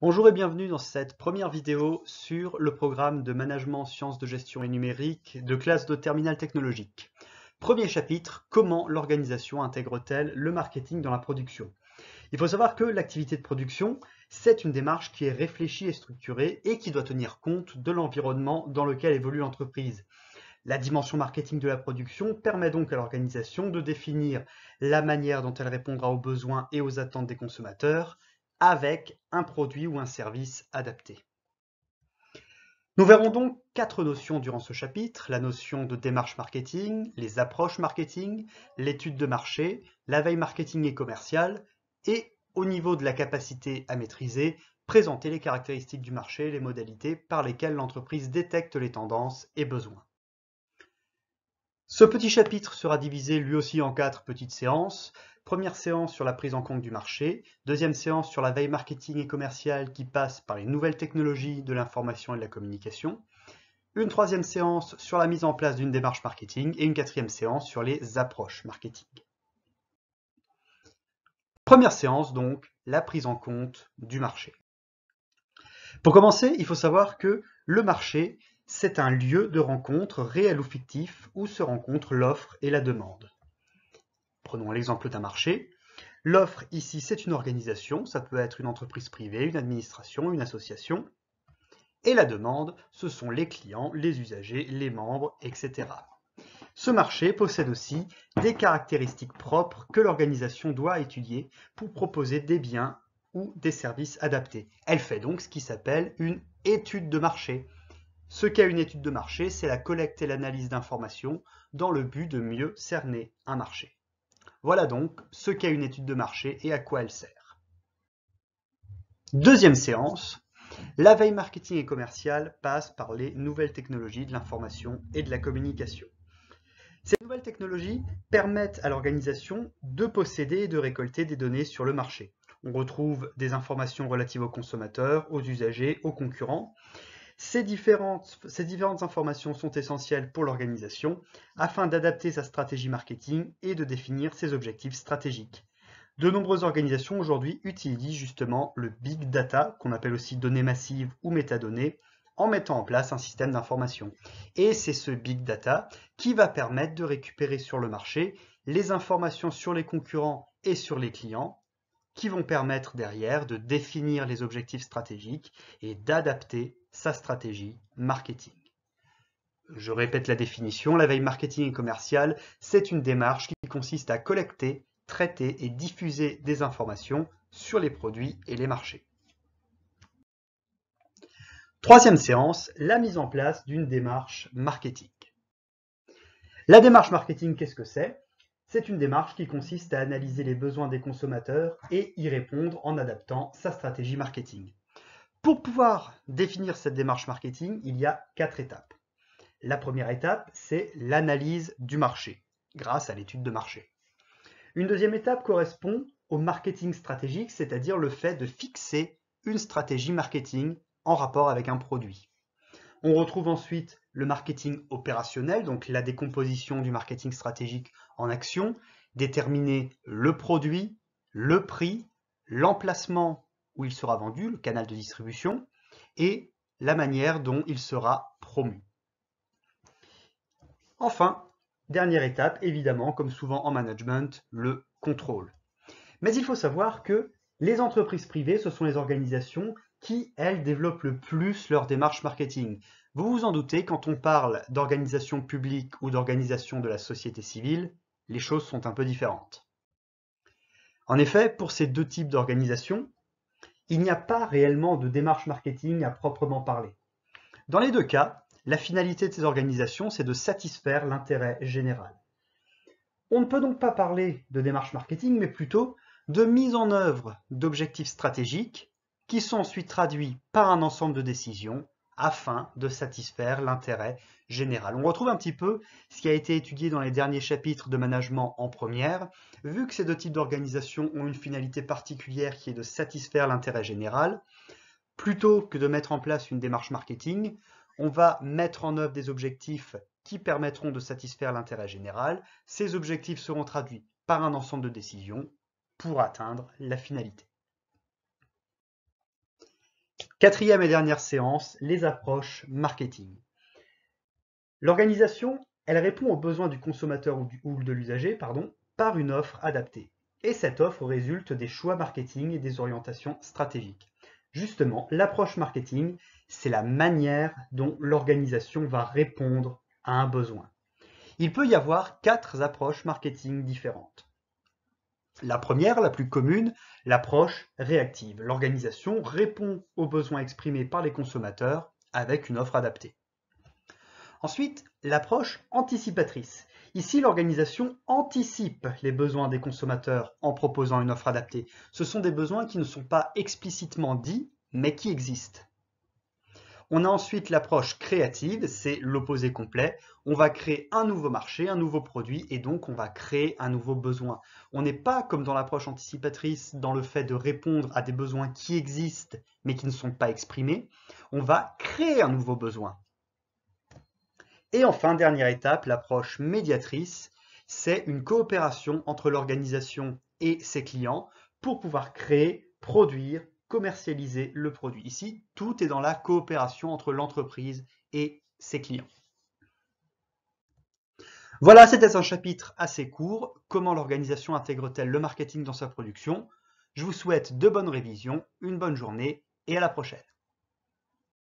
Bonjour et bienvenue dans cette première vidéo sur le programme de management sciences de gestion et numérique de classe de terminale technologique. Premier chapitre, comment l'organisation intègre-t-elle le marketing dans la production? Il faut savoir que l'activité de production, c'est une démarche qui est réfléchie et structurée et qui doit tenir compte de l'environnement dans lequel évolue l'entreprise. La dimension marketing de la production permet donc à l'organisation de définir la manière dont elle répondra aux besoins et aux attentes des consommateurs avec un produit ou un service adapté. Nous verrons donc 4 notions durant ce chapitre: la notion de démarche marketing, les approches marketing, l'étude de marché, la veille marketing et commerciale, et au niveau de la capacité à maîtriser, présenter les caractéristiques du marché et les modalités par lesquelles l'entreprise détecte les tendances et besoins. Ce petit chapitre sera divisé lui aussi en 4 petites séances. Première séance sur la prise en compte du marché, deuxième séance sur la veille marketing et commerciale qui passe par les nouvelles technologies de l'information et de la communication, une troisième séance sur la mise en place d'une démarche marketing et une quatrième séance sur les approches marketing. Première séance donc, la prise en compte du marché. Pour commencer, il faut savoir que le marché, c'est un lieu de rencontre réel ou fictif où se rencontrent l'offre et la demande. Prenons l'exemple d'un marché. L'offre ici, c'est une organisation, ça peut être une entreprise privée, une administration, une association. Et la demande, ce sont les clients, les usagers, les membres, etc. Ce marché possède aussi des caractéristiques propres que l'organisation doit étudier pour proposer des biens ou des services adaptés. Elle fait donc ce qui s'appelle une étude de marché. Ce qu'est une étude de marché, c'est la collecte et l'analyse d'informations dans le but de mieux cerner un marché. Voilà donc ce qu'est une étude de marché et à quoi elle sert. Deuxième séance, la veille marketing et commerciale passe par les nouvelles technologies de l'information et de la communication. Ces nouvelles technologies permettent à l'organisation de posséder et de récolter des données sur le marché. On retrouve des informations relatives aux consommateurs, aux usagers, aux concurrents. Ces différentes informations sont essentielles pour l'organisation afin d'adapter sa stratégie marketing et de définir ses objectifs stratégiques. De nombreuses organisations aujourd'hui utilisent justement le big data, qu'on appelle aussi données massives ou métadonnées, en mettant en place un système d'information. Et c'est ce big data qui va permettre de récupérer sur le marché les informations sur les concurrents et sur les clients, qui vont permettre derrière de définir les objectifs stratégiques et d'adapter sa stratégie marketing. Je répète la définition, la veille marketing et commerciale, c'est une démarche qui consiste à collecter, traiter et diffuser des informations sur les produits et les marchés. Troisième séance, la mise en place d'une démarche marketing. La démarche marketing, qu'est-ce que c'est? C'est une démarche qui consiste à analyser les besoins des consommateurs et y répondre en adaptant sa stratégie marketing. Pour pouvoir définir cette démarche marketing, il y a 4 étapes. La première étape, c'est l'analyse du marché, grâce à l'étude de marché. Une deuxième étape correspond au marketing stratégique, c'est-à-dire le fait de fixer une stratégie marketing en rapport avec un produit. On retrouve ensuite le marketing opérationnel, donc la décomposition du marketing stratégique en actions, déterminer le produit, le prix, l'emplacement où il sera vendu, le canal de distribution, et la manière dont il sera promu. Enfin, dernière étape, évidemment, comme souvent en management, le contrôle. Mais il faut savoir que les entreprises privées, ce sont les organisations qui, elles, développent le plus leur démarche marketing. Vous vous en doutez, quand on parle d'organisation publique ou d'organisation de la société civile, les choses sont un peu différentes. En effet, pour ces deux types d'organisations, il n'y a pas réellement de démarche marketing à proprement parler. Dans les deux cas, la finalité de ces organisations, c'est de satisfaire l'intérêt général. On ne peut donc pas parler de démarche marketing, mais plutôt de mise en œuvre d'objectifs stratégiques qui sont ensuite traduits par un ensemble de décisions afin de satisfaire l'intérêt général. On retrouve un petit peu ce qui a été étudié dans les derniers chapitres de management en première. Vu que ces deux types d'organisations ont une finalité particulière qui est de satisfaire l'intérêt général, plutôt que de mettre en place une démarche marketing, on va mettre en œuvre des objectifs qui permettront de satisfaire l'intérêt général. Ces objectifs seront traduits par un ensemble de décisions pour atteindre la finalité. Quatrième et dernière séance, les approches marketing. L'organisation, elle répond aux besoins du consommateur ou de l'usager, par une offre adaptée. Et cette offre résulte des choix marketing et des orientations stratégiques. Justement, l'approche marketing, c'est la manière dont l'organisation va répondre à un besoin. Il peut y avoir 4 approches marketing différentes. La première, la plus commune, l'approche réactive. L'organisation répond aux besoins exprimés par les consommateurs avec une offre adaptée. Ensuite, l'approche anticipatrice. Ici, l'organisation anticipe les besoins des consommateurs en proposant une offre adaptée. Ce sont des besoins qui ne sont pas explicitement dits, mais qui existent. On a ensuite l'approche créative, c'est l'opposé complet. On va créer un nouveau marché, un nouveau produit, et donc on va créer un nouveau besoin. On n'est pas comme dans l'approche anticipatrice dans le fait de répondre à des besoins qui existent, mais qui ne sont pas exprimés. On va créer un nouveau besoin. Et enfin, dernière étape, l'approche médiatrice, c'est une coopération entre l'organisation et ses clients pour pouvoir créer, produire, commercialiser le produit. Ici, tout est dans la coopération entre l'entreprise et ses clients. Voilà, c'était un chapitre assez court. Comment l'organisation intègre-t-elle le marketing dans sa production? Je vous souhaite de bonnes révisions, une bonne journée et à la prochaine.